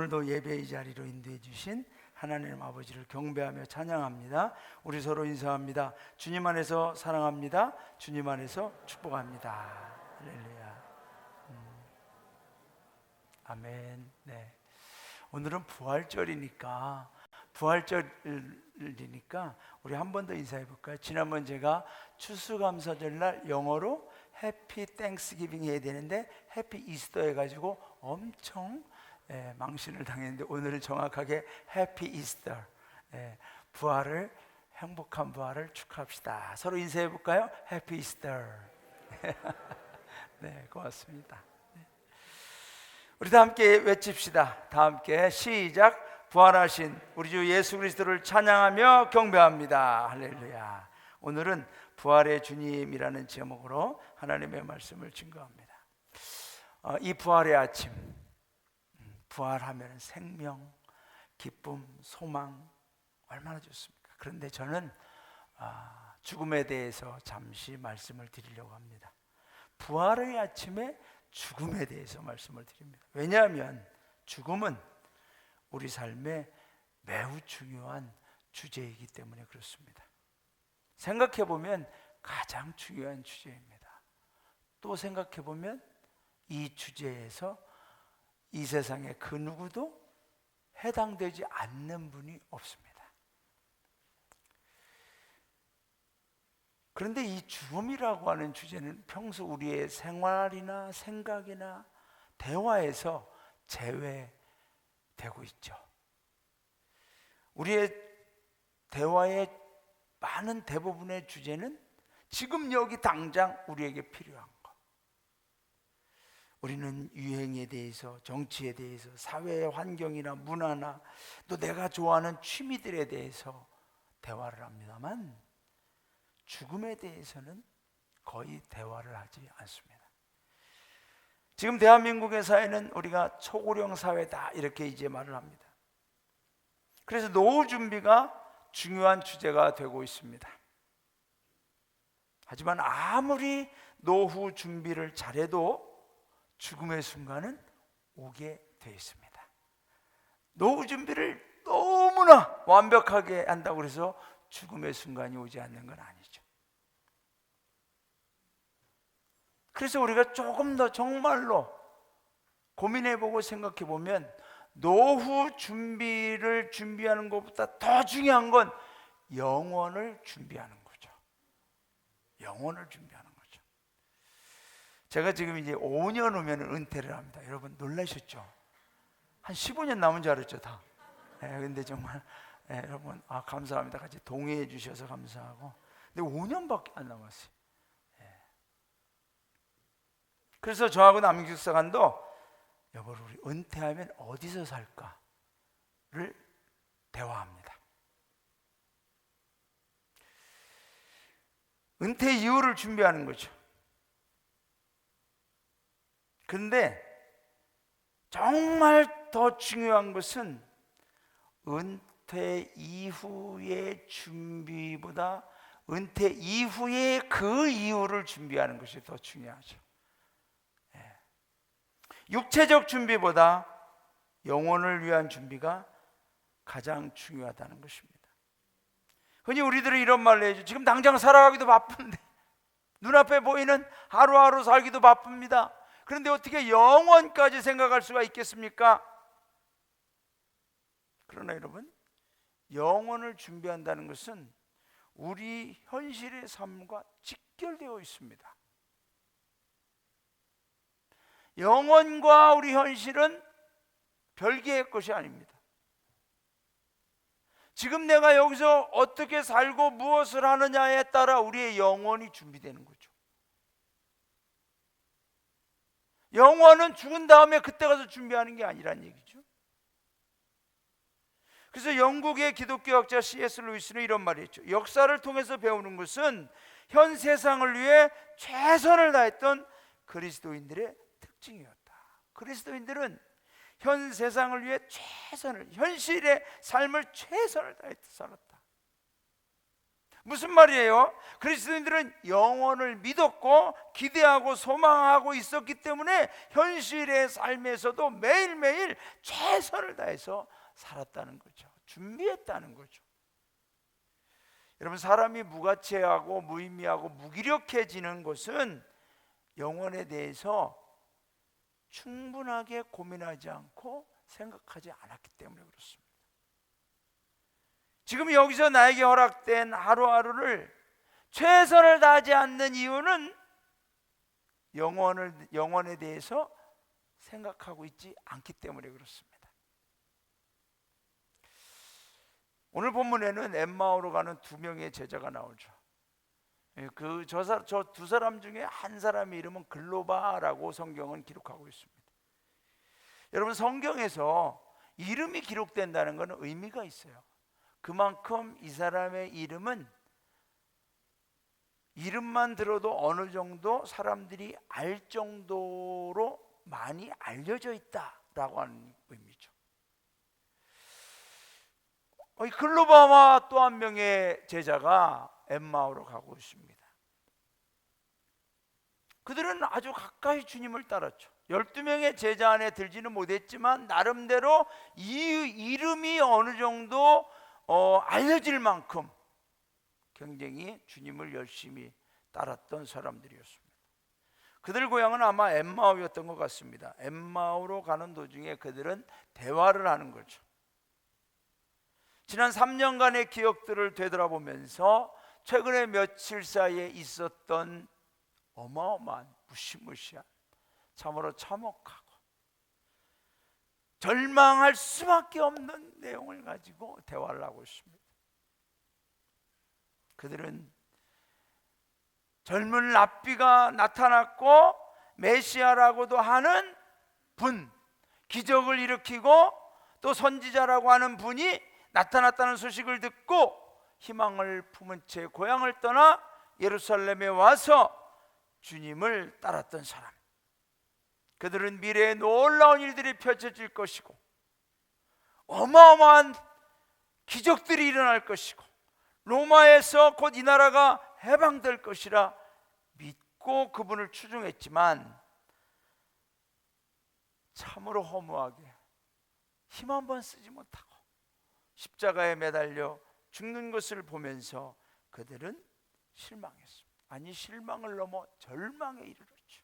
오늘도 예배의 자리로 인도해 주신 하나님 아버지를 경배하며 찬양합니다. 우리 서로 인사합니다. 주님 안에서 사랑합니다. 주님 안에서 축복합니다. 할렐루야. 아멘. 네. 오늘은 부활절이니까 우리 한 번 더 인사해 볼까요? 지난번 제가 추수감사절날 영어로 해피 땡스기빙 해야 되는데 해피 이스터 해가지고 엄청 망신을 당했는데, 오늘은 정확하게 해피 이스터, 부활을, 행복한 부활을 축하합시다. 서로 인사해 볼까요? 해피 이스터. 네, 고맙습니다. 우리 다 함께 외칩시다. 다 함께 시작. 부활하신 우리 주 예수 그리스도를 찬양하며 경배합니다. 할렐루야. 오늘은 부활의 주님이라는 제목으로 하나님의 말씀을 증거합니다. 이 부활의 아침, 부활하면 생명, 기쁨, 소망, 얼마나 좋습니까? 그런데 저는 죽음에 대해서 잠시 말씀을 드리려고 합니다. 부활의 아침에 죽음에 대해서 말씀을 드립니다. 왜냐하면 죽음은 우리 삶에 매우 중요한 주제이기 때문에 그렇습니다. 생각해보면 가장 중요한 주제입니다. 또 생각해보면 이 주제에서 이 세상에 그 누구도 해당되지 않는 분이 없습니다. 그런데 이 죽음이라고 하는 주제는 평소 우리의 생활이나 생각이나 대화에서 제외되고 있죠. 우리의 대화의 많은 대부분의 주제는 지금 여기 당장 우리에게 필요한 것. 우리는 유행에 대해서, 정치에 대해서, 사회의 환경이나 문화나 또 내가 좋아하는 취미들에 대해서 대화를 합니다만 죽음에 대해서는 거의 대화를 하지 않습니다. 지금 대한민국의 사회는 우리가 초고령 사회다 이렇게 이제 말을 합니다. 그래서 노후 준비가 중요한 주제가 되고 있습니다. 하지만 아무리 노후 준비를 잘해도 죽음의 순간은 오게 되어 있습니다. 노후 준비를 너무나 완벽하게 한다고 해서 죽음의 순간이 오지 않는 건 아니죠. 그래서 우리가 조금 더 정말로 고민해보고 생각해보면 노후 준비를 준비하는 것보다 더 중요한 건 영혼을 준비하는 거죠. 영혼을 준비하는 거죠. 제가 지금 이제 5년 후면 은퇴를 합니다. 여러분 놀라셨죠? 한 15년 남은 줄 알았죠, 다. 근데 정말 여러분 감사합니다. 같이 동의해 주셔서 감사하고. 근데 5년밖에 안 남았어요. 그래서 저하고 남기숙사관도 여보 우리 은퇴하면 어디서 살까를 대화합니다. 은퇴 이후를 준비하는 거죠. 그런데 정말 더 중요한 것은 은퇴 이후의 준비보다 은퇴 이후의 그 이후를 준비하는 것이 더 중요하죠. 육체적 준비보다 영혼을 위한 준비가 가장 중요하다는 것입니다. 흔히 우리들은 이런 말을 해요. 지금 당장 살아가기도 바쁜데, 눈앞에 보이는 하루하루 살기도 바쁩니다. 그런데 어떻게 영원까지 생각할 수가 있겠습니까? 그러나 여러분, 영혼을 준비한다는 것은 우리 현실의 삶과 직결되어 있습니다. 영혼과 우리 현실은 별개의 것이 아닙니다. 지금 내가 여기서 어떻게 살고 무엇을 하느냐에 따라 우리의 영혼이 준비되는 거죠. 영혼은 죽은 다음에 그때 가서 준비하는 게 아니란 얘기죠. 그래서 영국의 기독교학자 C.S. 루이스는 이런 말을 했죠. 역사를 통해서 배우는 것은 현 세상을 위해 최선을 다했던 그리스도인들의 특징이었다. 그리스도인들은 현 세상을 위해 현실의 삶을 최선을 다해 살았다. 무슨 말이에요? 그리스도인들은 영원을 믿었고 기대하고 소망하고 있었기 때문에 현실의 삶에서도 매일매일 최선을 다해서 살았다는 거죠. 준비했다는 거죠. 여러분, 사람이 무가치하고 무의미하고 무기력해지는 것은 영혼에 대해서 충분하게 고민하지 않고 생각하지 않았기 때문에 그렇습니다. 지금 여기서 나에게 허락된 하루하루를 최선을 다하지 않는 이유는 영혼에 대해서 생각하고 있지 않기 때문에 그렇습니다. 오늘 본문에는 엠마오로 가는 두 명의 제자가 나오죠. 저 두 사람 중에 한 사람의 이름은 글로바라고 성경은 기록하고 있습니다. 여러분, 성경에서 이름이 기록된다는 것은 의미가 있어요. 그만큼 이 사람의 이름은 이름만 들어도 어느 정도 사람들이 알 정도로 많이 알려져 있다라고 하는 의미죠. 글로바와 또 한 명의 제자가 엠마오로 가고 있습니다. 그들은 아주 가까이 주님을 따랐죠. 12명의 제자 안에 들지는 못했지만 나름대로 이 이름이 어느 정도 알려질 만큼 굉장히 주님을 열심히 따랐던 사람들이었습니다. 그들 고향은 아마 엠마오였던 것 같습니다. 엠마오로 가는 도중에 그들은 대화를 하는 거죠. 지난 3년간의 기억들을 되돌아보면서 최근에 며칠 사이에 있었던 어마어마한 무시무시한 참으로 참혹하고 절망할 수밖에 없는 내용을 가지고 대화를 하고 있습니다. 그들은 젊은 랍비가 나타났고 메시아라고도 하는 분, 기적을 일으키고 또 선지자라고 하는 분이 나타났다는 소식을 듣고 희망을 품은 채 고향을 떠나 예루살렘에 와서 주님을 따랐던 사람. 그들은 미래에 놀라운 일들이 펼쳐질 것이고 어마어마한 기적들이 일어날 것이고 로마에서 곧 이 나라가 해방될 것이라 믿고 그분을 추종했지만 참으로 허무하게 힘 한 번 쓰지 못하고 십자가에 매달려 죽는 것을 보면서 그들은 실망했습니다. 아니, 실망을 넘어 절망에 이르렀죠.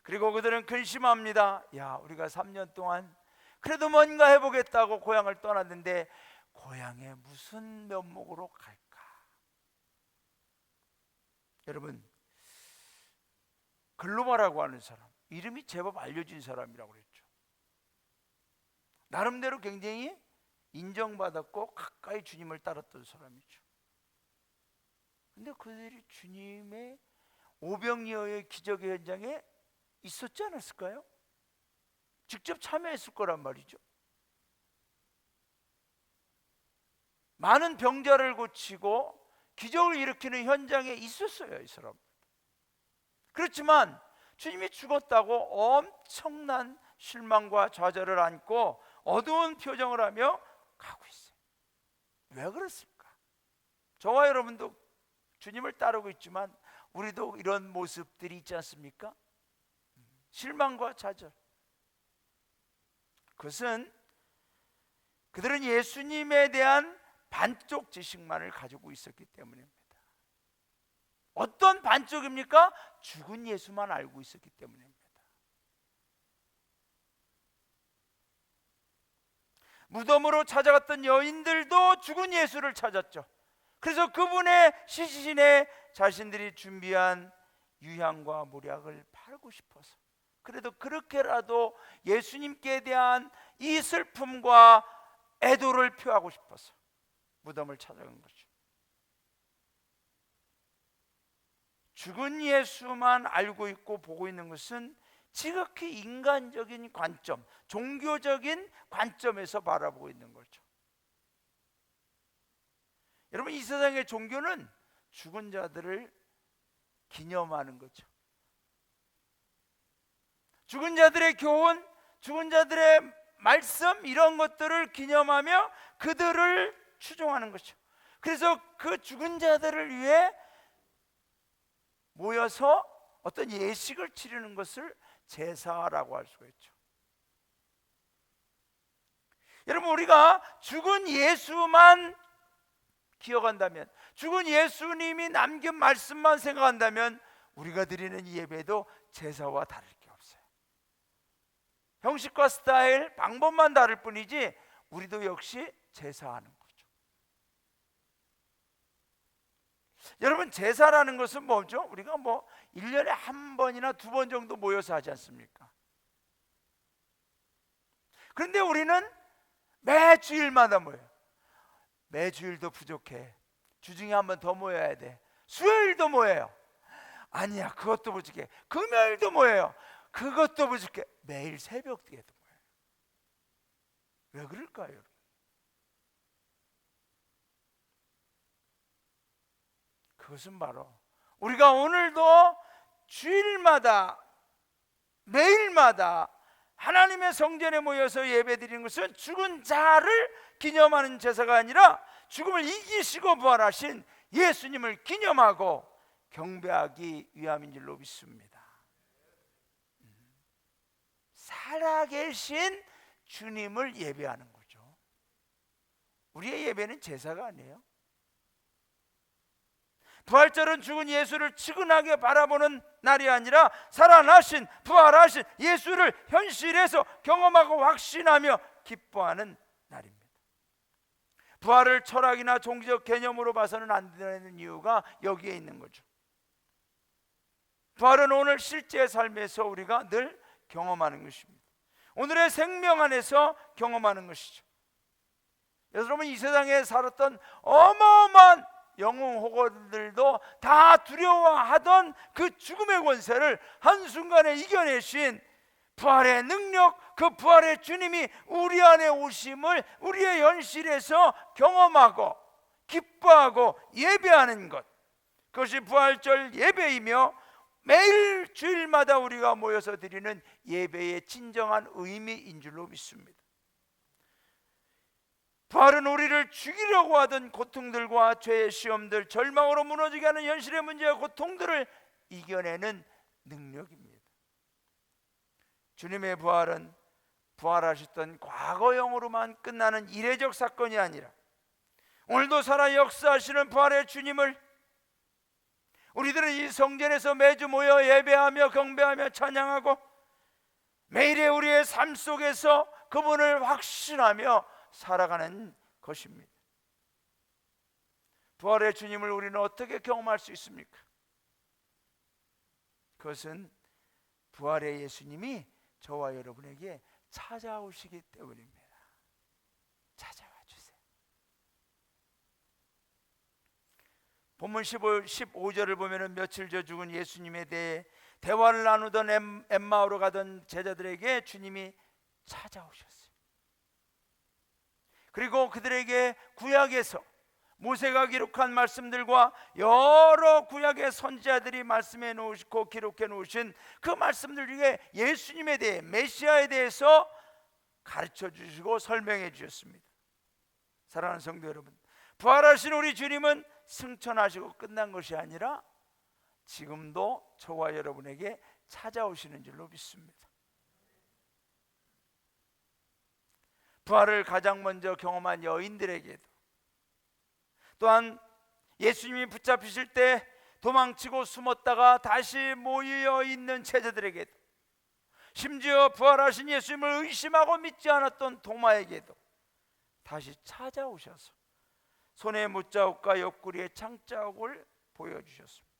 그리고 그들은 근심합니다. 야, 우리가 3년 동안 그래도 뭔가 해보겠다고 고향을 떠났는데 고향에 무슨 면목으로 갈까? 여러분, 글로바라고 하는 사람, 이름이 제법 알려진 사람이라고 그랬죠. 나름대로 굉장히 인정받았고 가까이 주님을 따랐던 사람이죠. 근데 그들이 주님의 오병이어의 기적의 현장에 있었지 않았을까요? 직접 참여했을 거란 말이죠. 많은 병자를 고치고 기적을 일으키는 현장에 있었어요, 이 사람. 그렇지만 주님이 죽었다고 엄청난 실망과 좌절을 안고 어두운 표정을 하며 가고 있어요. 왜 그렇습니까? 저와 여러분도 주님을 따르고 있지만 우리도 이런 모습들이 있지 않습니까? 실망과 좌절. 그것은 그들은 예수님에 대한 반쪽 지식만을 가지고 있었기 때문입니다. 어떤 반쪽입니까? 죽은 예수만 알고 있었기 때문입니다. 무덤으로 찾아갔던 여인들도 죽은 예수를 찾았죠. 그래서 그분의 시신에 자신들이 준비한 유향과 몰약을 팔고 싶어서, 그래도 그렇게라도 예수님께 대한 이 슬픔과 애도를 표하고 싶어서 무덤을 찾아간 거죠. 죽은 예수만 알고 있고 보고 있는 것은 지극히 인간적인 관점, 종교적인 관점에서 바라보고 있는 거죠. 여러분, 이 세상의 종교는 죽은 자들을 기념하는 거죠. 죽은 자들의 교훈, 죽은 자들의 말씀, 이런 것들을 기념하며 그들을 추종하는 것이죠. 그래서 그 죽은 자들을 위해 모여서 어떤 예식을 치르는 것을 제사라고 할 수가 있죠. 여러분, 우리가 죽은 예수만 기억한다면, 죽은 예수님이 남긴 말씀만 생각한다면 우리가 드리는 예배도 제사와 다를 게 없어요. 형식과 스타일, 방법만 다를 뿐이지 우리도 역시 제사하는 거죠. 여러분, 제사라는 것은 뭐죠? 우리가 1년에 한 번이나 두 번 정도 모여서 하지 않습니까? 그런데 우리는 매 주일마다 모여요. 매 주일도 부족해. 주중에 한 번 더 모여야 돼. 수요일도 모여요. 아니야, 그것도 부족해. 금요일도 모여요. 그것도 부족해. 매일 새벽에도 모여요. 왜 그럴까요, 여러분? 그것은 바로 우리가 오늘도 주일마다 매일마다 하나님의 성전에 모여서 예배드리는 것은 죽은 자를 기념하는 제사가 아니라 죽음을 이기시고 부활하신 예수님을 기념하고 경배하기 위함인 줄로 믿습니다. 살아계신 주님을 예배하는 거죠. 우리의 예배는 제사가 아니에요. 부활절은 죽은 예수를 측은하게 바라보는 날이 아니라 살아나신 부활하신 예수를 현실에서 경험하고 확신하며 기뻐하는 날입니다. 부활을 철학이나 종교적 개념으로 봐서는 안 되는 이유가 여기에 있는 거죠. 부활은 오늘 실제 삶에서 우리가 늘 경험하는 것입니다. 오늘의 생명 안에서 경험하는 것이죠. 여러분, 이 세상에 살았던 어마어마한 영웅 호거들도 다 두려워하던 그 죽음의 권세를 한순간에 이겨내신 부활의 능력, 그 부활의 주님이 우리 안에 오심을 우리의 현실에서 경험하고 기뻐하고 예배하는 것, 그것이 부활절 예배이며 매일 주일마다 우리가 모여서 드리는 예배의 진정한 의미인 줄로 믿습니다. 부활은 우리를 죽이려고 하던 고통들과 죄의 시험들, 절망으로 무너지게 하는 현실의 문제와 고통들을 이겨내는 능력입니다. 주님의 부활은 부활하셨던 과거형으로만 끝나는 이례적 사건이 아니라 오늘도 살아 역사하시는 부활의 주님을 우리들은 이 성전에서 매주 모여 예배하며 경배하며 찬양하고 매일의 우리의 삶 속에서 그분을 확신하며 살아가는 것입니다. 부활의 주님을 우리는 어떻게 경험할 수 있습니까? 그것은 부활의 예수님이 저와 여러분에게 찾아오시기 때문입니다. 찾아와 주세요. 본문 15절을 보면 며칠 전 죽은 예수님에 대해 대화를 나누던 엠마오로 가던 제자들에게 주님이 찾아오셨어요. 그리고 그들에게 구약에서 모세가 기록한 말씀들과 여러 구약의 선지자들이 말씀해 놓으시고 기록해 놓으신 그 말씀들 중에 예수님에 대해, 메시아에 대해서 가르쳐 주시고 설명해 주셨습니다. 사랑하는 성도 여러분, 부활하신 우리 주님은 승천하시고 끝난 것이 아니라 지금도 저와 여러분에게 찾아오시는 줄로 믿습니다. 부활을 가장 먼저 경험한 여인들에게도, 또한 예수님이 붙잡히실 때 도망치고 숨었다가 다시 모여 있는 제자들에게도, 심지어 부활하신 예수님을 의심하고 믿지 않았던 도마에게도 다시 찾아오셔서 손에 못자국과 옆구리에 창자국을 보여주셨습니다.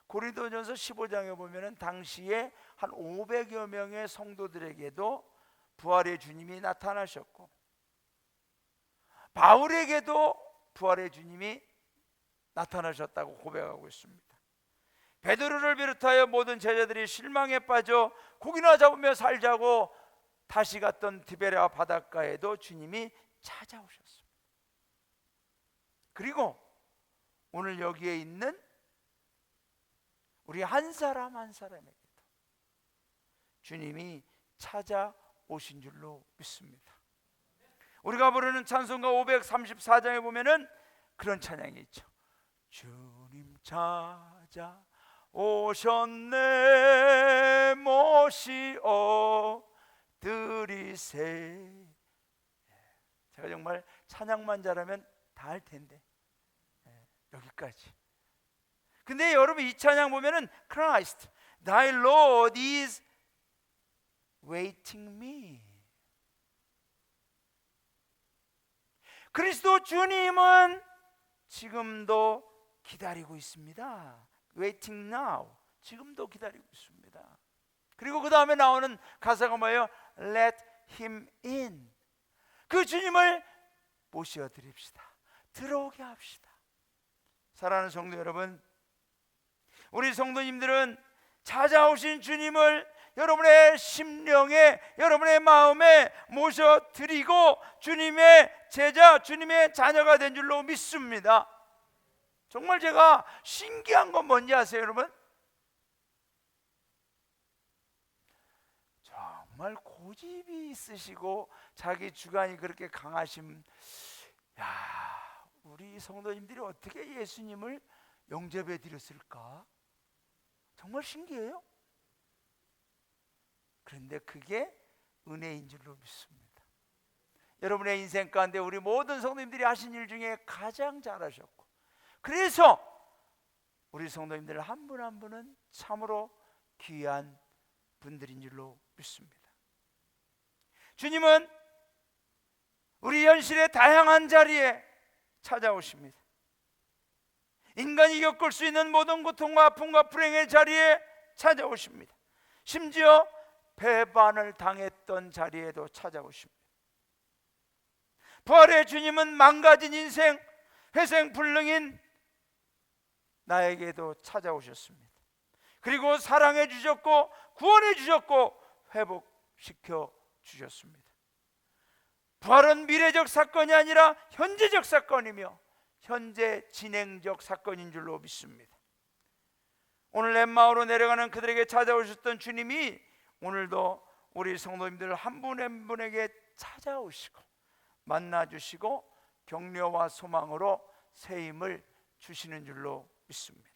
고린도전서 15장에 보면 당시에 한 500여 명의 성도들에게도 부활의 주님이 나타나셨고, 바울에게도 부활의 주님이 나타나셨다고 고백하고 있습니다. 베드로를 비롯하여 모든 제자들이 실망에 빠져 고기나 잡으며 살자고 다시 갔던 디베랴 바닷가에도 주님이 찾아오셨습니다. 그리고 오늘 여기에 있는 우리 한 사람 한 사람에게도 주님이 찾아오신 줄로 믿습니다. 우리가 부르는 찬송가 534장에 보면은 그런 찬양이 있죠. 주님 찾아 오셨네 모시어 드리세. 제가 정말 찬양만 잘하면 다 할 텐데 여기까지. 근데 여러분 이 찬양 보면은 Christ, Thy Lord is waiting me. 그리스도 주님은 지금도 기다리고 있습니다. Waiting now. 지금도 기다리고 있습니다. 그리고 그 다음에 나오는 가사가 뭐예요? Let him in. 그 주님을 모셔 드립시다. 들어오게 합시다. 사랑하는 성도 여러분, 우리 성도님들은 찾아오신 주님을 여러분의 심령에, 여러분의 마음에 모셔 드리고 주님의 제자, 주님의 자녀가 된 줄로 믿습니다. 정말 제가 신기한 건 뭔지 아세요, 여러분? 정말 고집이 있으시고 자기 주관이 그렇게 강하신, 우리 성도님들이 어떻게 예수님을 영접해 드렸을까? 정말 신기해요. 그런데 그게 은혜인 줄로 믿습니다. 여러분의 인생 가운데 우리 모든 성도님들이 하신 일 중에 가장 잘하셨고, 그래서 우리 성도님들 한 분 한 분은 참으로 귀한 분들인 줄로 믿습니다. 주님은 우리 현실의 다양한 자리에 찾아오십니다. 인간이 겪을 수 있는 모든 고통과 아픔과 불행의 자리에 찾아오십니다. 심지어 배반을 당했던 자리에도 찾아오십니다. 부활의 주님은 망가진 인생, 회생불능인 나에게도 찾아오셨습니다. 그리고 사랑해 주셨고 구원해 주셨고 회복시켜 주셨습니다. 부활은 미래적 사건이 아니라 현재적 사건이며 현재 진행적 사건인 줄로 믿습니다. 오늘 엠마오로 내려가는 그들에게 찾아오셨던 주님이 오늘도 우리 성도님들 한 분 한 분에게 찾아오시고 만나주시고 격려와 소망으로 새 힘을 주시는 줄로 믿습니다.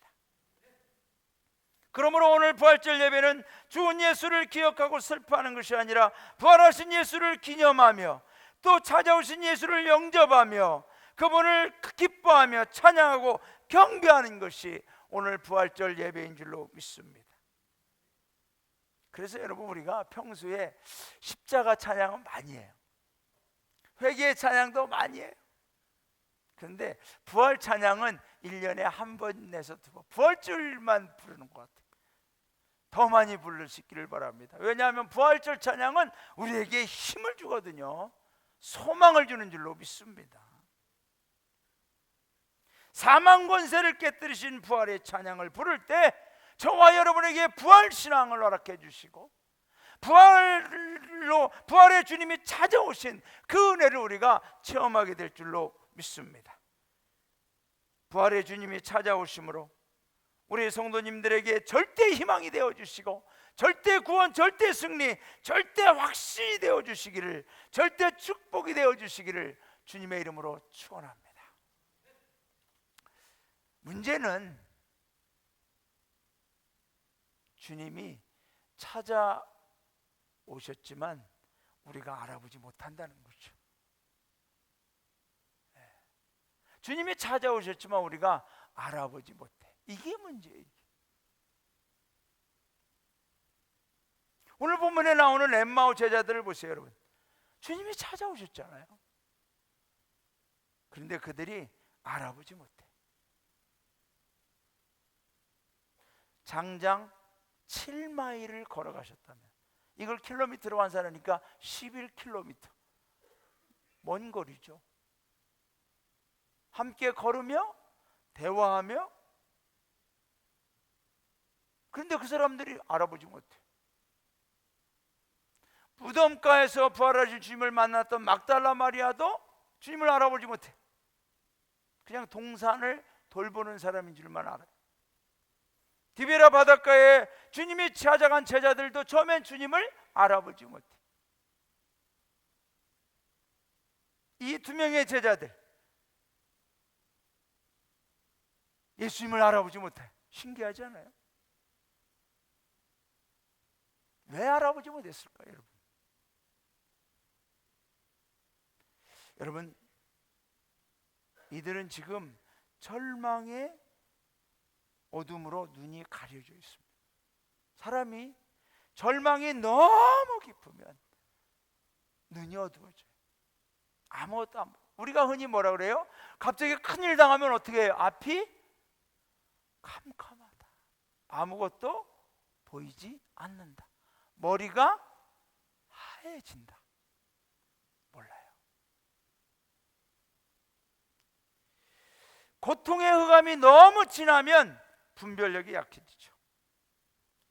그러므로 오늘 부활절 예배는 죽은 예수를 기억하고 슬퍼하는 것이 아니라 부활하신 예수를 기념하며 또 찾아오신 예수를 영접하며 그분을 기뻐하며 찬양하고 경배하는 것이 오늘 부활절 예배인 줄로 믿습니다. 그래서 여러분, 우리가 평소에 십자가 찬양은 많이 해요. 회개 찬양도 많이 해요. 그런데 부활 찬양은 1년에 한 번 내서 두 번, 부활절만 부르는 것 같아요. 더 많이 부를 수 있기를 바랍니다. 왜냐하면 부활절 찬양은 우리에게 힘을 주거든요. 소망을 주는 줄로 믿습니다. 사망 권세를 깨뜨리신 부활의 찬양을 부를 때 저와 여러분에게 부활 신앙을 허락해 주시고 부활의 주님이 찾아오신 그 은혜를 우리가 체험하게 될 줄로 믿습니다. 부활의 주님이 찾아오심으로 우리 성도님들에게 절대 희망이 되어 주시고 절대 구원, 절대 승리, 절대 확신이 되어 주시기를, 절대 축복이 되어 주시기를 주님의 이름으로 축원합니다. 문제는 주님이 찾아오셨지만 우리가 알아보지 못한다는 거죠. 주님이 찾아오셨지만 우리가 알아보지 못해. 이게 문제예요. 오늘 본문에 나오는 엠마오 제자들을 보세요, 여러분. 주님이 찾아오셨잖아요. 그런데 그들이 알아보지 못해. 장장 7마일을 걸어가셨다면, 이걸 킬로미터로 환산하니까 11km. 먼 거리죠. 함께 걸으며 대화하며, 그런데 그 사람들이 알아보지 못해. 무덤가에서 부활하신 주님을 만났던 막달라 마리아도 주님을 알아보지 못해. 그냥 동산을 돌보는 사람인 줄만 알아요. 디베라 바닷가에 주님이 찾아간 제자들도 처음엔 주님을 알아보지 못해. 이 두 명의 제자들 예수님을 알아보지 못해. 신기하지 않아요? 왜 알아보지 못했을까요, 여러분? 여러분, 이들은 지금 절망의 어둠으로 눈이 가려져 있습니다. 사람이 절망이 너무 깊으면 눈이 어두워져요. 아무것도 안 보여. 우리가 흔히 뭐라 그래요? 갑자기 큰일 당하면 어떻게 해요? 앞이 캄캄하다. 아무것도 보이지 않는다. 머리가 하얘진다. 몰라요. 고통의 흑암이 너무 진하면 분별력이 약해지죠.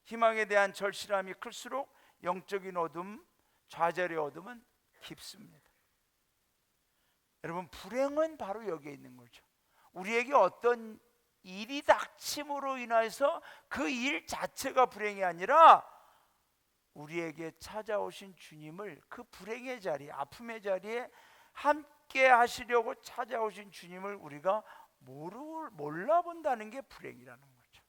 희망에 대한 절실함이 클수록 영적인 어둠, 좌절의 어둠은 깊습니다. 여러분, 불행은 바로 여기에 있는 거죠. 우리에게 어떤 일이 닥침으로 인해서 그 일 자체가 불행이 아니라 우리에게 찾아오신 주님을, 그 불행의 자리, 아픔의 자리에 함께 하시려고 찾아오신 주님을 우리가 몰라본다는 게 불행이라는 거죠.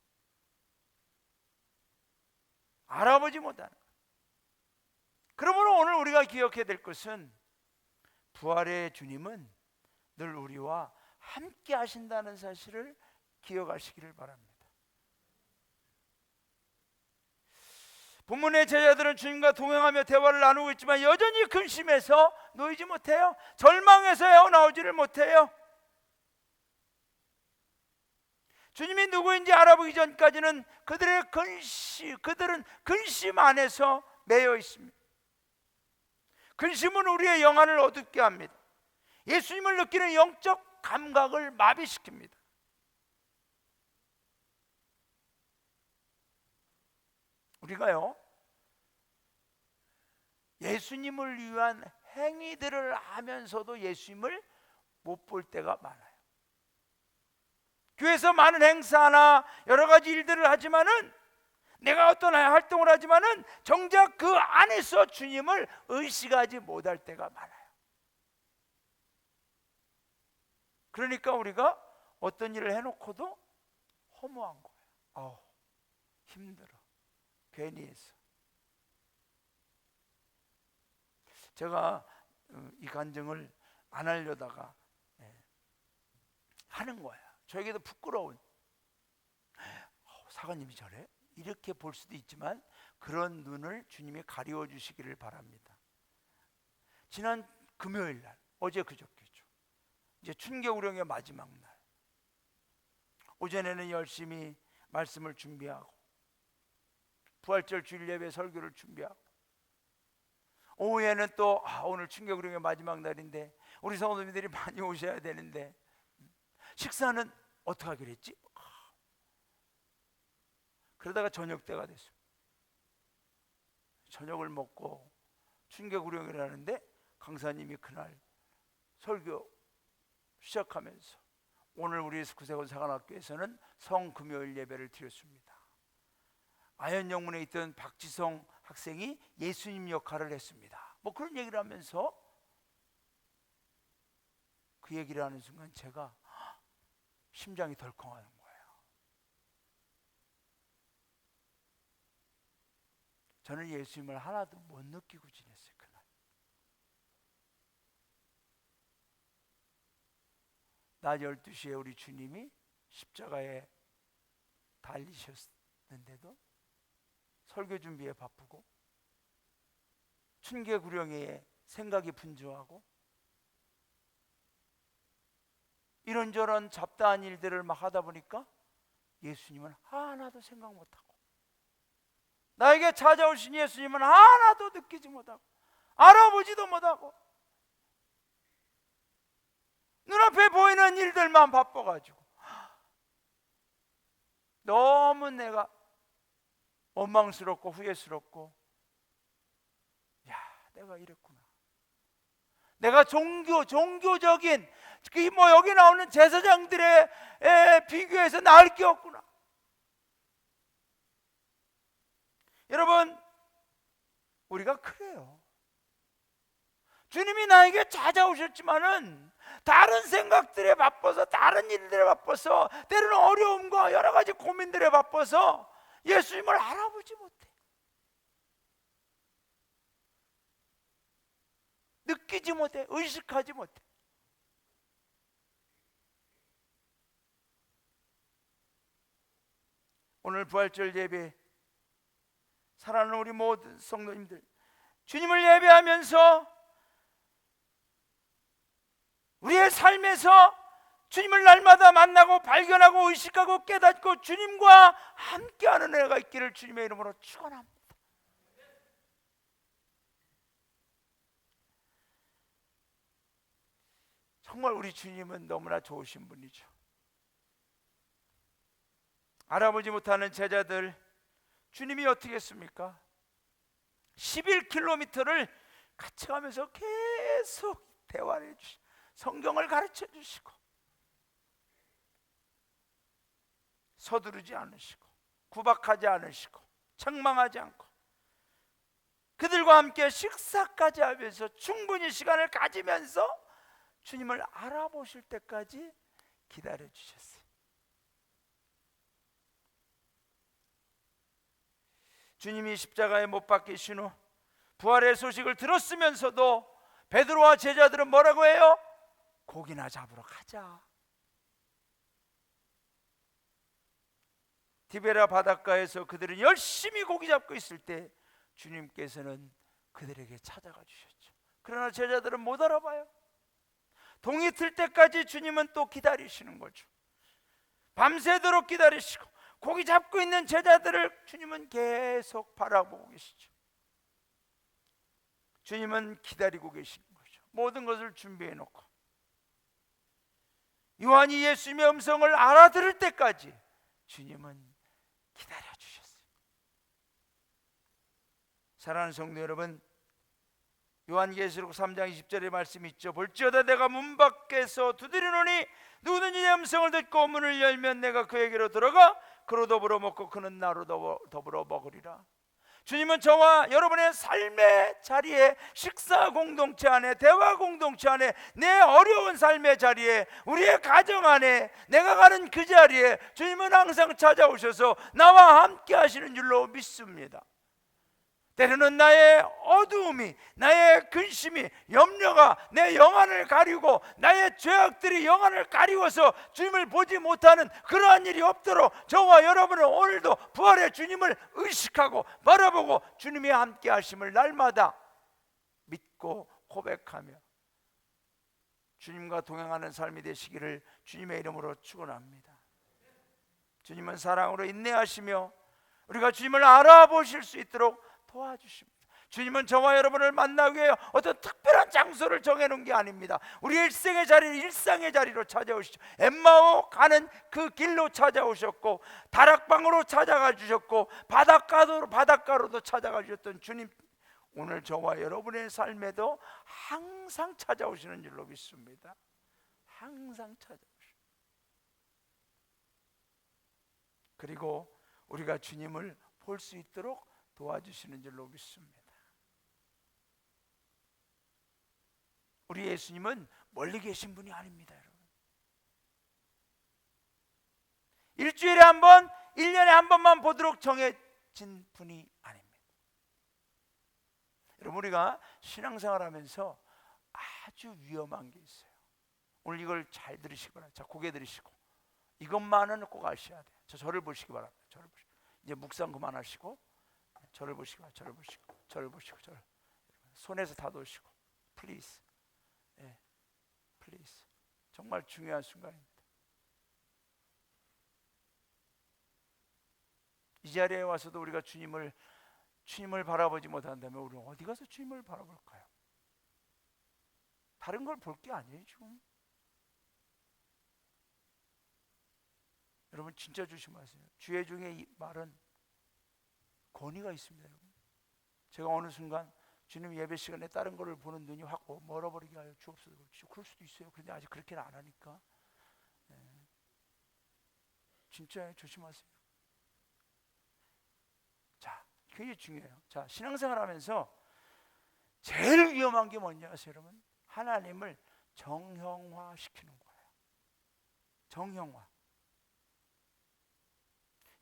알아보지 못하는 것. 그러므로 오늘 우리가 기억해야 될 것은 부활의 주님은 늘 우리와 함께 하신다는 사실을 기억하시기를 바랍니다. 본문의 제자들은 주님과 동행하며 대화를 나누고 있지만 여전히 근심해서 놓이지 못해요. 절망해서 헤어나오지를 못해요. 주님이 누구인지 알아보기 전까지는 그들은 근심 안에서 매여 있습니다. 근심은 우리의 영안을 어둡게 합니다. 예수님을 느끼는 영적 감각을 마비시킵니다. 우리가요, 예수님을 위한 행위들을 하면서도 예수님을 못 볼 때가 많아요. 교회에서 많은 행사나 여러 가지 일들을 하지만은, 내가 어떤 활동을 하지만은 정작 그 안에서 주님을 의식하지 못할 때가 많아요. 그러니까 우리가 어떤 일을 해놓고도 허무한 거예요. 힘들어. 괜히 했어. 제가 이 간증을 안 하려다가 하는 거야. 저에게도 부끄러운, 사관님이 저래? 이렇게 볼 수도 있지만 그런 눈을 주님이 가리워 주시기를 바랍니다. 지난 금요일 날, 어제 그저께죠. 이제 춘계우령의 마지막 날, 오전에는 열심히 말씀을 준비하고 부활절 주일 예배 설교를 준비하고, 오후에는 또 오늘 춘계우령의 마지막 날인데 우리 성도님들이 많이 오셔야 되는데 식사는 어떻게 하기로 했지? 그러다가 저녁 때가 됐어요. 저녁을 먹고 춘계구령을 하는데 강사님이 그날 설교 시작하면서 오늘 우리 구세군 사관학교에서는 성금요일 예배를 드렸습니다. 아현영문에 있던 박지성 학생이 예수님 역할을 했습니다. 뭐 그런 얘기를 하면서 그 얘기를 하는 순간 제가 심장이 덜컹하는 거예요. 저는 예수님을 하나도 못 느끼고 지냈어요. 그날 낮 12시에 우리 주님이 십자가에 달리셨는데도 설교 준비에 바쁘고 춘계구령에 생각이 분주하고 이런저런 잡다한 일들을 막 하다 보니까 예수님은 하나도 생각 못하고, 나에게 찾아오신 예수님은 하나도 느끼지 못하고 알아보지도 못하고 눈앞에 보이는 일들만 바빠가지고 너무 내가 원망스럽고 후회스럽고, 내가 이랬구나. 내가 종교적인 뭐 여기 나오는 제사장들의 비교해서 나을 게 없구나. 여러분, 우리가 그래요. 주님이 나에게 찾아오셨지만은 다른 생각들에 바빠서, 다른 일들에 바빠서, 때로는 어려움과 여러 가지 고민들에 바빠서 예수님을 알아보지 못해, 느끼지 못해, 의식하지 못해. 오늘 부활절 예배 사랑하는 우리 모든 성도님들, 주님을 예배하면서 우리의 삶에서 주님을 날마다 만나고 발견하고 의식하고 깨닫고 주님과 함께하는 은혜가 있기를 주님의 이름으로 축원합니다. 정말 우리 주님은 너무나 좋으신 분이죠. 알아보지 못하는 제자들, 주님이 어떻게 했습니까? 11km를 같이 가면서 계속 대화를 해주시고 성경을 가르쳐 주시고 서두르지 않으시고 구박하지 않으시고 책망하지 않고 그들과 함께 식사까지 하면서 충분히 시간을 가지면서 주님을 알아보실 때까지 기다려 주셨어요. 주님이 십자가에 못 박히신 후 부활의 소식을 들었으면서도 베드로와 제자들은 뭐라고 해요? 고기나 잡으러 가자. 디베라 바닷가에서 그들은 열심히 고기 잡고 있을 때 주님께서는 그들에게 찾아가 주셨죠. 그러나 제자들은 못 알아봐요. 동이 틀 때까지 주님은 또 기다리시는 거죠. 밤새도록 기다리시고 고기 잡고 있는 제자들을 주님은 계속 바라보고 계시죠. 주님은 기다리고 계시는 거죠. 모든 것을 준비해 놓고 요한이 예수님의 음성을 알아들을 때까지 주님은 기다려 주셨어요. 사랑하는 성도 여러분, 요한계시록 3장 20절의 말씀이 있죠. 볼지어다 내가 문 밖에서 두드리노니 누구든지 내 음성을 듣고 문을 열면 내가 그에게로 들어가 그로 더불어 먹고 그는 나로 더불어 먹으리라. 주님은 저와 여러분의 삶의 자리에, 식사 공동체 안에, 대화 공동체 안에, 내 어려운 삶의 자리에, 우리의 가정 안에, 내가 가는 그 자리에 주님은 항상 찾아오셔서 나와 함께 하시는 줄로 믿습니다. 때로는 나의 어두움이, 나의 근심이, 염려가 내 영안을 가리고 나의 죄악들이 영안을 가리워서 주님을 보지 못하는 그러한 일이 없도록 저와 여러분은 오늘도 부활의 주님을 의식하고 바라보고 주님이 함께 하심을 날마다 믿고 고백하며 주님과 동행하는 삶이 되시기를 주님의 이름으로 축원합니다. 주님은 사랑으로 인내하시며 우리가 주님을 알아보실 수 있도록 도와주십니다. 주님은 저와 여러분을 만나기 위해 어떤 특별한 장소를 정해놓은 게 아닙니다. 우리 일생의 자리, 일상의 자리로 찾아오시죠. 엠마오 가는 그 길로 찾아오셨고 다락방으로 찾아가 주셨고 바닷가로도 찾아가 주셨던 주님, 오늘 저와 여러분의 삶에도 항상 찾아오시는 줄로 믿습니다. 항상 찾아오십니다. 그리고 우리가 주님을 볼 수 있도록 도와주시는 줄로 믿습니다. 우리 예수님은 멀리 계신 분이 아닙니다, 여러분. 일주일에 한 번, 1년에 한 번만 보도록 정해진 분이 아닙니다. 여러분, 우리가 신앙생활하면서 아주 위험한 게 있어요. 오늘 이걸 잘 들으시기 바랍니다. 자, 고개 들으시고 이것만은 꼭 아셔야 돼요. 저를 보시기 바랍니다. 저를 보시고 이제 묵상 그만하시고 저를 보시기 바랍니다. 저를 보시고 저를 보시고 저를 손에서 다 놓으시고 플리즈, 예, 플리즈. 정말 중요한 순간입니다. 이 자리에 와서도 우리가 주님을 바라보지 못한다면 우리는 어디 가서 주님을 바라볼까요? 다른 걸 볼 게 아니에요 지금. 여러분 진짜 조심하세요. 주의 중에 이 말은 권위가 있습니다. 여러분. 제가 어느 순간 주님 예배 시간에 다른 거를 보는 눈이 확 멀어버리게 하여 주옵소서. 그럴 수도 있어요. 그런데 아직 그렇게는 안 하니까. 네. 진짜 조심하세요. 자, 굉장히 중요해요. 자, 신앙생활 하면서 제일 위험한 게 뭔지 아세요, 여러분? 하나님을 정형화시키는 거예요. 정형화.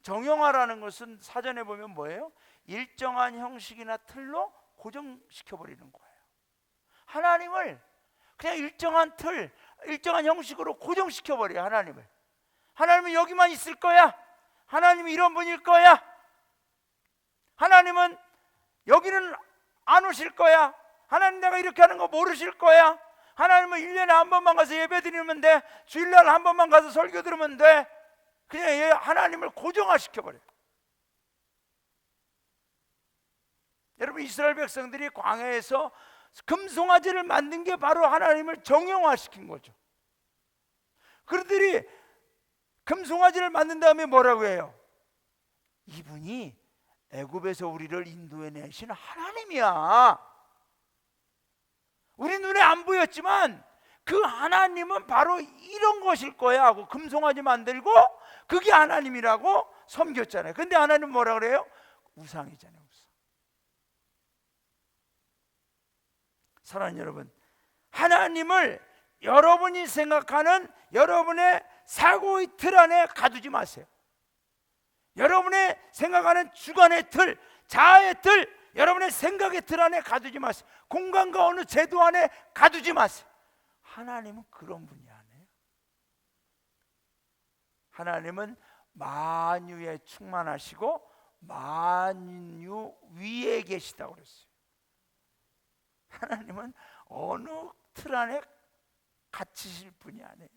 정형화라는 것은 사전에 보면 뭐예요? 일정한 형식이나 틀로 고정시켜버리는 거예요. 하나님을 그냥 일정한 틀, 일정한 형식으로 고정시켜버려요. 하나님은 여기만 있을 거야. 하나님은 이런 분일 거야. 하나님은 여기는 안 오실 거야. 하나님 내가 이렇게 하는 거 모르실 거야. 하나님은 1년에 한 번만 가서 예배 드리면 돼. 주일날 한 번만 가서 설교 들으면 돼. 그냥 하나님을 고정화시켜버려요. 여러분, 이스라엘 백성들이 광야에서 금송아지를 만든 게 바로 하나님을 정형화시킨 거죠. 그들이 금송아지를 만든 다음에 뭐라고 해요? 이분이 애굽에서 우리를 인도해 내신 하나님이야. 우리 눈에 안 보였지만 그 하나님은 바로 이런 것일 거야 하고 금송아지 만들고 그게 하나님이라고 섬겼잖아요. 근데 하나님은 뭐라 그래요? 우상이잖아요. 우상. 사랑하는 여러분, 하나님을 여러분이 생각하는 여러분의 사고의 틀 안에 가두지 마세요. 여러분의 생각하는 주관의 틀, 자아의 틀, 여러분의 생각의 틀 안에 가두지 마세요. 공간과 어느 제도 안에 가두지 마세요. 하나님은 그런 분이 아니에요. 하나님은 만유에 충만하시고 만유 위에 계시다고 그랬어요. 하나님은 어느 틀 안에 갇히실 분이 아니에요.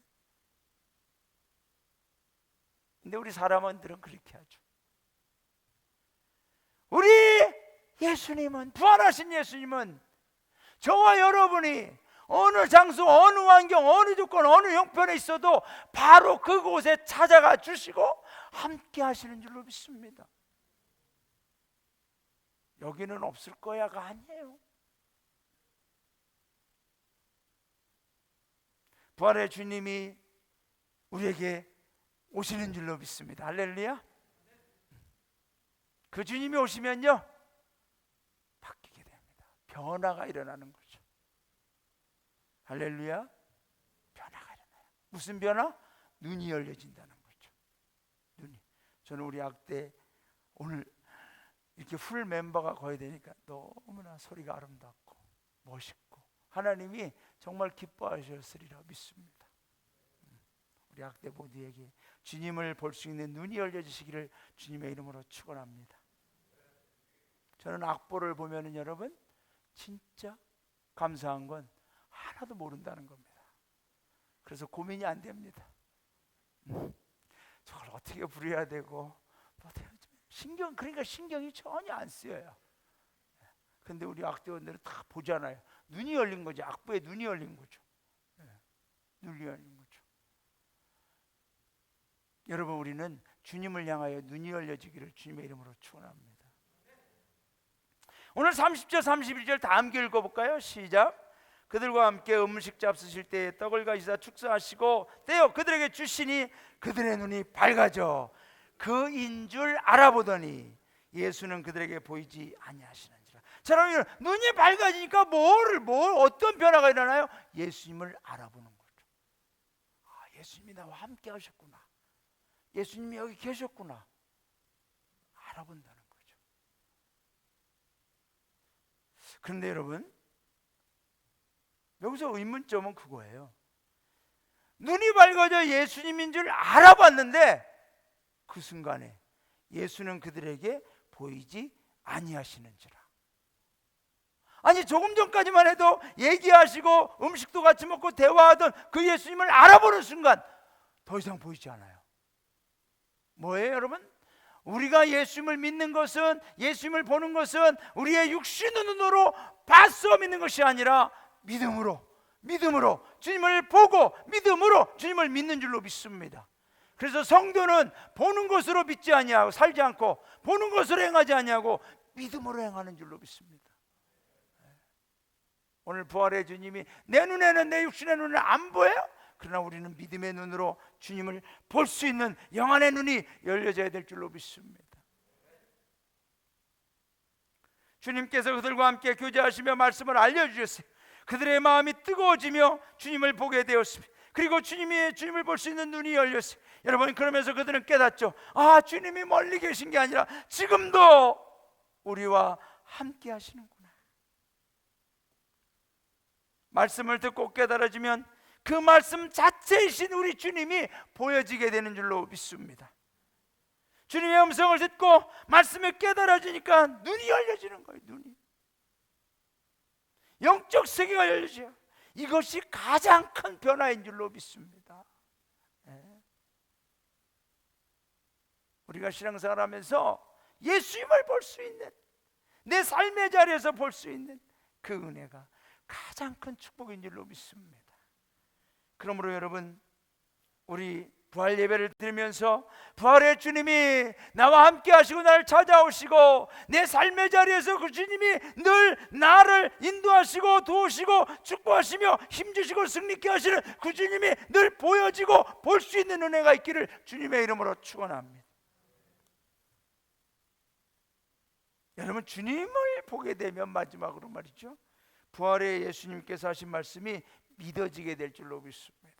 근데 우리 사람들은 그렇게 하죠. 우리 예수님은, 부활하신 예수님은 저와 여러분이 어느 장소, 어느 환경, 어느 조건, 어느 형편에 있어도 바로 그곳에 찾아가 주시고 함께 하시는 줄로 믿습니다. 여기는 없을 거야가 아니에요. 부활의 주님이 우리에게 오시는 줄로 믿습니다. 할렐루야. 그 주님이 오시면요 바뀌게 됩니다. 변화가 일어나는 거죠. 할렐루야. 변화가 일어나요. 무슨 변화? 눈이 열려진다는 거죠. 눈이. 저는 우리 학대 오늘 이렇게 풀 멤버가 거의 되니까 너무나 소리가 아름답고 멋있고 하나님이 정말 기뻐하셨으리라 믿습니다. 우리 학대 모두에게 주님을 볼 수 있는 눈이 열려지시기를 주님의 이름으로 축원합니다. 저는 악보를 보면은 여러분 진짜 감사한 건 하나도 모른다는 겁니다. 그래서 고민이 안 됩니다. 저걸 어떻게 부려야 되고 그러니까 신경이 전혀 안 쓰여요. 근데 우리 악대원들은 다 보잖아요. 눈이 열린 거죠. 악보에 눈이 열린 거죠. 눈이 열린 거죠. 여러분, 우리는 주님을 향하여 눈이 열려지기를 주님의 이름으로 축원합니다. 오늘 30절 31절 다 함께 읽어볼까요? 시작. 그들과 함께 음식 잡수실 때에 떡을 가지사 축사하시고 떼어 그들에게 주시니 그들의 눈이 밝아져 그인 줄 알아보더니 예수는 그들에게 보이지 아니하시는지라. 자, 여러분, 눈이 밝아지니까 어떤 변화가 일어나요? 예수님을 알아보는 거죠. 아, 예수님이 나와 함께 하셨구나. 예수님이 여기 계셨구나. 알아본다는 거죠. 그런데 여러분, 여기서 의문점은 그거예요. 눈이 밝아져 예수님인 줄 알아봤는데 그 순간에 예수는 그들에게 보이지 아니하시는지라. 아니, 조금 전까지만 해도 얘기하시고 음식도 같이 먹고 대화하던 그 예수님을 알아보는 순간 더 이상 보이지 않아요. 뭐예요, 여러분? 우리가 예수님을 믿는 것은, 예수님을 보는 것은 우리의 육신의 눈으로 봐서 믿는 것이 아니라 믿음으로 주님을 보고 믿음으로 주님을 믿는 줄로 믿습니다. 그래서 성도는 보는 것으로 믿지 아니하고 살지 않고 보는 것으로 행하지 아니하고 믿음으로 행하는 줄로 믿습니다. 오늘 부활의 주님이 내 눈에는, 내 육신의 눈에는 안 보여요. 그러나 우리는 믿음의 눈으로 주님을 볼 수 있는 영안의 눈이 열려져야 될 줄로 믿습니다. 주님께서 그들과 함께 교제하시며 말씀을 알려주셨어요. 그들의 마음이 뜨거워지며 주님을 보게 되었습니다. 그리고 주님을 볼 수 있는 눈이 열렸어요. 여러분, 그러면서 그들은 깨닫죠. 아, 주님이 멀리 계신 게 아니라 지금도 우리와 함께 하시는구나. 말씀을 듣고 깨달아지면 그 말씀 자체이신 우리 주님이 보여지게 되는 줄로 믿습니다. 주님의 음성을 듣고 말씀에 깨달아지니까 눈이 열려지는 거예요. 눈이, 영적 세계가 열려져요. 이것이 가장 큰 변화인 줄로 믿습니다. 우리가 신앙생활 하면서 예수님을 볼 수 있는, 내 삶의 자리에서 볼 수 있는 그 은혜가 가장 큰 축복인 줄로 믿습니다. 그러므로 여러분, 우리 부활 예배를 드리면서 부활의 주님이 나와 함께 하시고 나를 찾아오시고 내 삶의 자리에서 그 주님이 늘 나를 인도하시고 도우시고 축복하시며 힘주시고 승리케 하시는 그 주님이 늘 보여지고 볼 수 있는 은혜가 있기를 주님의 이름으로 축원합니다. 여러분, 주님을 보게 되면 마지막으로 말이죠, 부활의 예수님께서 하신 말씀이 믿어지게 될 줄로 믿습니다.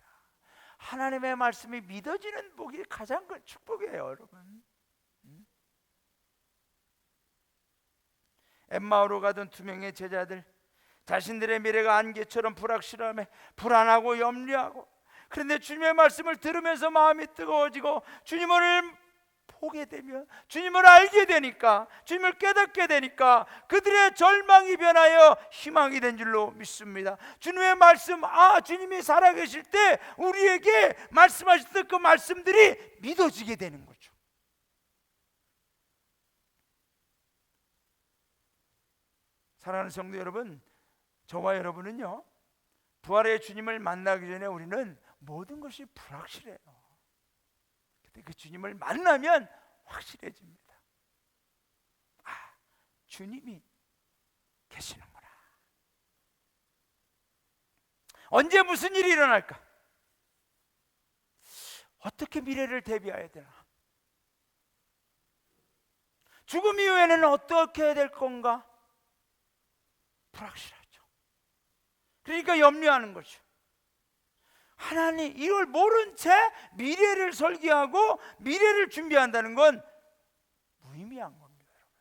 하나님의 말씀이 믿어지는 복이 가장 큰 축복이에요, 여러분. 엠마오로 가던 두 명의 제자들, 자신들의 미래가 안개처럼 불확실함에 불안하고 염려하고, 그런데 주님의 말씀을 들으면서 마음이 뜨거워지고 주님을 보게 되면, 주님을 알게 되니까, 주님을 깨닫게 되니까 그들의 절망이 변하여 희망이 된 줄로 믿습니다. 주님의 말씀, 주님이 살아계실 때 우리에게 말씀하셨던 그 말씀들이 믿어지게 되는 거죠. 사랑하는 성도 여러분, 저와 여러분은요, 부활의 주님을 만나기 전에 우리는 모든 것이 불확실해요. 그 주님을 만나면 확실해집니다. 주님이 계시는구나. 언제 무슨 일이 일어날까? 어떻게 미래를 대비해야 되나? 죽음 이후에는 어떻게 해야 될 건가? 불확실하죠. 그러니까 염려하는 거죠. 하나님, 이걸 모른 채 미래를 설계하고 미래를 준비한다는 건 무의미한 겁니다, 여러분.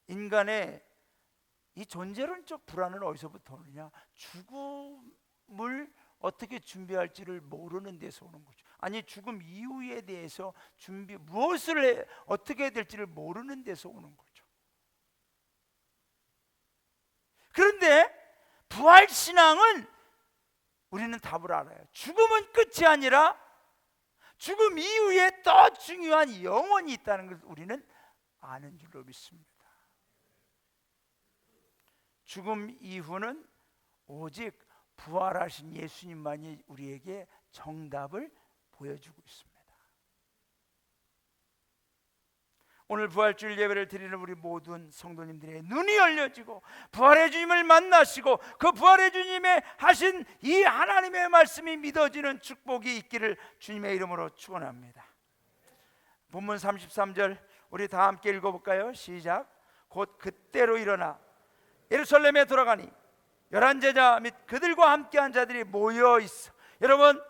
인간의 이 존재론적 불안은 어디서부터 오느냐? 죽음을 어떻게 준비할지를 모르는 데서 오는 거죠. 아니, 죽음 이후에 대해서 무엇을 어떻게 해야 될지를 모르는 데서 오는 거죠. 그런데 부활신앙은 우리는 답을 알아요. 죽음은 끝이 아니라 죽음 이후에 더 중요한 영혼이 있다는 것을 우리는 아는 줄로 믿습니다. 죽음 이후는 오직 부활하신 예수님만이 우리에게 정답을 보여주고 있습니다. 오늘 부활주일 예배를 드리는 우리 모든 성도님들의 눈이 열려지고 부활의 주님을 만나시고 그 부활의 주님의 하신 이 하나님의 말씀이 믿어지는 축복이 있기를 주님의 이름으로 축원합니다. 본문 33절 우리 다 함께 읽어볼까요? 시작. 곧 그때로 일어나 예루살렘에 돌아가니 11제자 및 그들과 함께한 자들이 모여 있어. 여러분,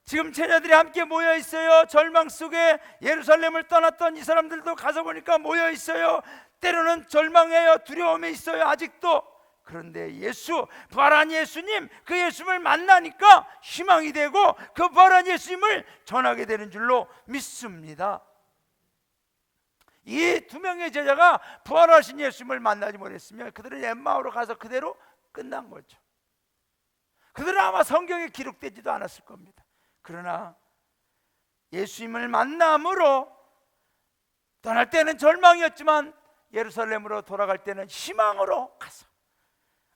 지금 제자들이 함께 모여 있어요. 절망 속에 예루살렘을 떠났던 이 사람들도 가서 보니까 모여 있어요. 때로는 절망해요. 두려움에 있어요, 아직도. 그런데 부활한 예수님, 그 예수님을 만나니까 희망이 되고 그 부활한 예수님을 전하게 되는 줄로 믿습니다. 이 두 명의 제자가 부활하신 예수님을 만나지 못했으면 그들은 엠마오로 가서 그대로 끝난 거죠. 그들은 아마 성경에 기록되지도 않았을 겁니다. 그러나 예수님을 만남으로 떠날 때는 절망이었지만 예루살렘으로 돌아갈 때는 희망으로 가서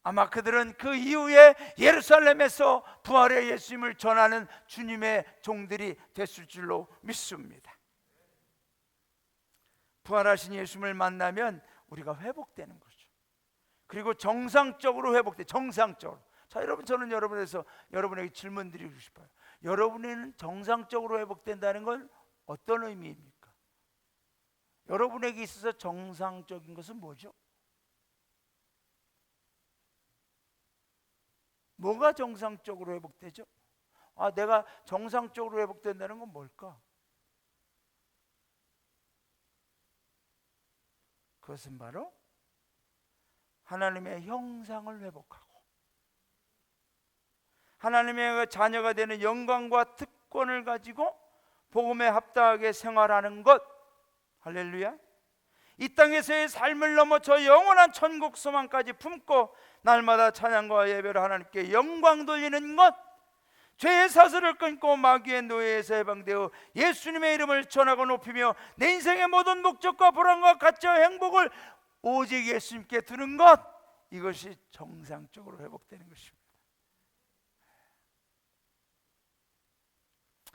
아마 그들은 그 이후에 예루살렘에서 부활의 예수님을 전하는 주님의 종들이 됐을 줄로 믿습니다. 부활하신 예수님을 만나면 우리가 회복되는 거죠. 그리고 정상적으로 회복돼. 정상적으로. 자, 여러분, 저는 여러분에게 질문 드리고 싶어요. 여러분에는 정상적으로 회복된다는 건 어떤 의미입니까? 여러분에게 있어서 정상적인 것은 뭐죠? 뭐가 정상적으로 회복되죠? 내가 정상적으로 회복된다는 건 뭘까? 그것은 바로 하나님의 형상을 회복하고 하나님의 자녀가 되는 영광과 특권을 가지고 복음에 합당하게 생활하는 것. 할렐루야. 이 땅에서의 삶을 넘어 저 영원한 천국 소망까지 품고 날마다 찬양과 예배로 하나님께 영광 돌리는 것. 죄의 사슬을 끊고 마귀의 노예에서 해방되어 예수님의 이름을 전하고 높이며 내 인생의 모든 목적과 보람과 가치와 행복을 오직 예수님께 두는 것. 이것이 정상적으로 회복되는 것입니다.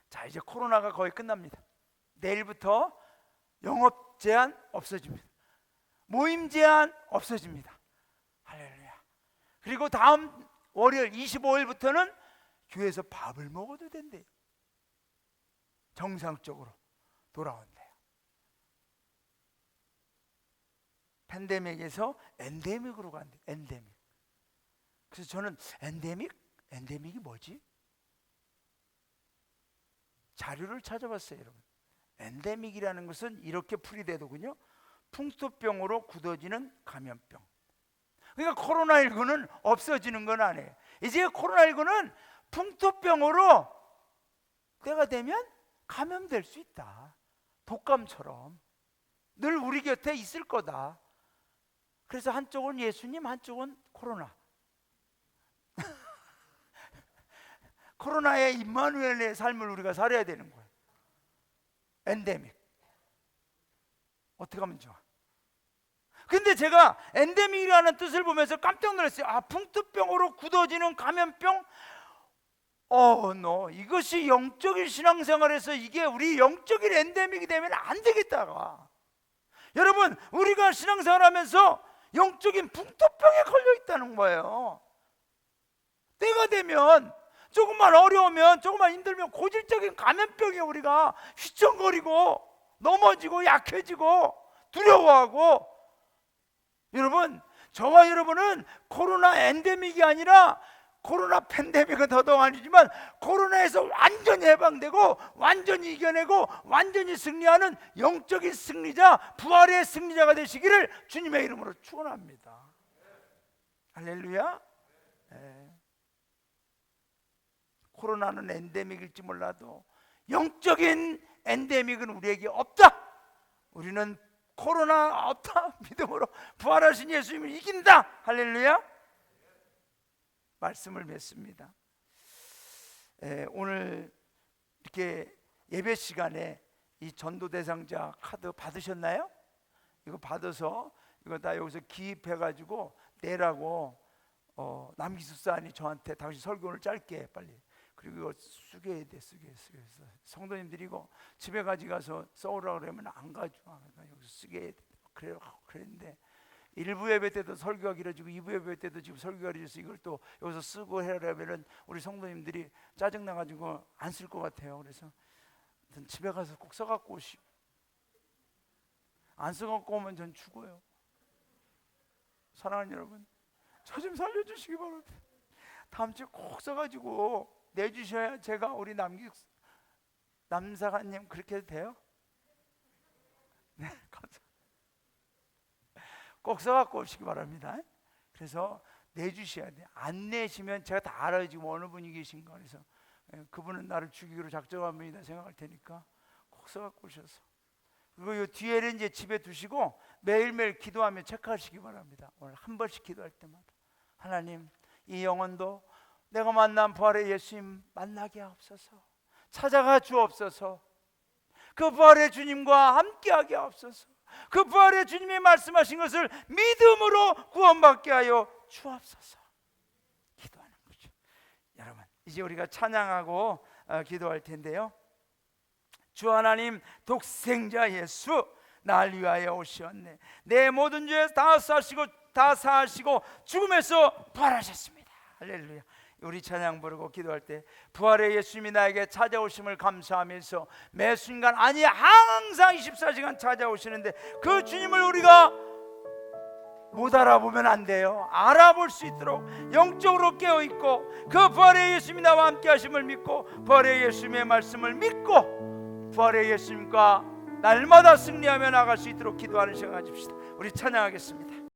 자, 이제 코로나가 거의 끝납니다. 내일부터 영업 제한 없어집니다. 모임 제한 없어집니다. 할렐루야. 그리고 다음 월요일 25일부터는 교회에서 밥을 먹어도 된대요. 정상적으로 돌아온대요. 팬데믹에서 엔데믹으로 간대요. 엔데믹. 그래서 저는 엔데믹이 뭐지? 자료를 찾아봤어요, 여러분. 엔데믹이라는 것은 이렇게 풀이되더군요. 풍토병으로 굳어지는 감염병. 그러니까 코로나19는 없어지는 건 아니에요. 이제 코로나19는 풍토병으로 때가 되면 감염될 수 있다. 독감처럼 늘 우리 곁에 있을 거다. 그래서 한쪽은 예수님, 한쪽은 코로나. 코로나의 임마누엘의 삶을 우리가 살아야 되는 거예요. 엔데믹. 어떻게 하면 좋아? 근데 제가 엔데믹이라는 뜻을 보면서 깜짝 놀랐어요. 풍토병으로 굳어지는 감염병? 이것이 영적인 신앙생활에서 이게 우리 영적인 엔데믹이 되면 안 되겠다가. 여러분, 우리가 신앙생활하면서 영적인 풍토병에 걸려 있다는 거예요. 때가 되면, 조금만 어려우면, 조금만 힘들면 고질적인 감염병에 우리가 휘청거리고 넘어지고 약해지고 두려워하고. 여러분, 저와 여러분은 코로나 엔데믹이 아니라 코로나 팬데믹은 더더욱 아니지만 코로나에서 완전히 해방되고 완전히 이겨내고 완전히 승리하는 영적인 승리자, 부활의 승리자가 되시기를 주님의 이름으로 축원합니다. 할렐루야. 네. 코로나는 엔데믹일지 몰라도 영적인 엔데믹은 우리에게 없다. 우리는 코로나 없다. 믿음으로 부활하신 예수님을 이긴다. 할렐루야. 말씀을 맺습니다. 오늘 이렇게 예배 시간에 이 전도 대상자 카드 받으셨나요? 이거 받아서 이거 다 여기서 기입해 가지고 내라고 남기숙사님 저한테 당신 설교 오늘 짧게 빨리. 그리고 이거 쓰게 돼. 성도님들이 이거 집에 가져가서 써오라 그러면 안 가져와. 여기서 쓰게 돼. 그랬는데 1부 예배 때도 설교가 길어지고 2부 예배 때도 지금 설교가 길어져서 이걸 또 여기서 쓰고 해라면 우리 성도님들이 짜증나가지고 안 쓸 것 같아요. 그래서 집에 가서 꼭 써갖고 오시고, 안 써갖고 오면 전 죽어요. 사랑하는 여러분, 저 좀 살려주시기 바랍니다. 다음 주에 꼭 써가지고 내주셔야 제가 우리 남사관님 그렇게 해도 돼요? 네, 감사합니다. 꼭 써갖고 오시기 바랍니다. 그래서 내주셔야 돼요. 안 내시면 제가 다 알아요. 지금 어느 분이 계신가. 그래서 그분은 나를 죽이기로 작정한 분이다 생각할 테니까 꼭 써갖고 오셔서. 그리고 이 뒤에는 이제 집에 두시고 매일매일 기도하며 체크하시기 바랍니다. 오늘 한 번씩 기도할 때마다 하나님, 이 영혼도 내가 만난 부활의 예수님 만나게 하옵소서. 찾아가 주옵소서. 그 부활의 주님과 함께하게 하옵소서. 그 부활의 주님이 말씀하신 것을 믿음으로 구원받게 하여 주옵소서. 기도하는 거죠. 여러분, 이제 우리가 찬양하고 기도할 텐데요. 주 하나님, 독생자 예수 날 위하여 오셨네. 내 모든 죄 다 사시고 죽음에서 부활하셨습니다. 할렐루야. 우리 찬양 부르고 기도할 때 부활의 예수님이 나에게 찾아오심을 감사하면서 매 순간, 아니 항상 24시간 찾아오시는데 그 주님을 우리가 못 알아보면 안 돼요. 알아볼 수 있도록 영적으로 깨어있고 그 부활의 예수님이 나와 함께 하심을 믿고 부활의 예수님의 말씀을 믿고 부활의 예수님과 날마다 승리하며 나갈 수 있도록 기도하는 시간 가집시다. 우리 찬양하겠습니다.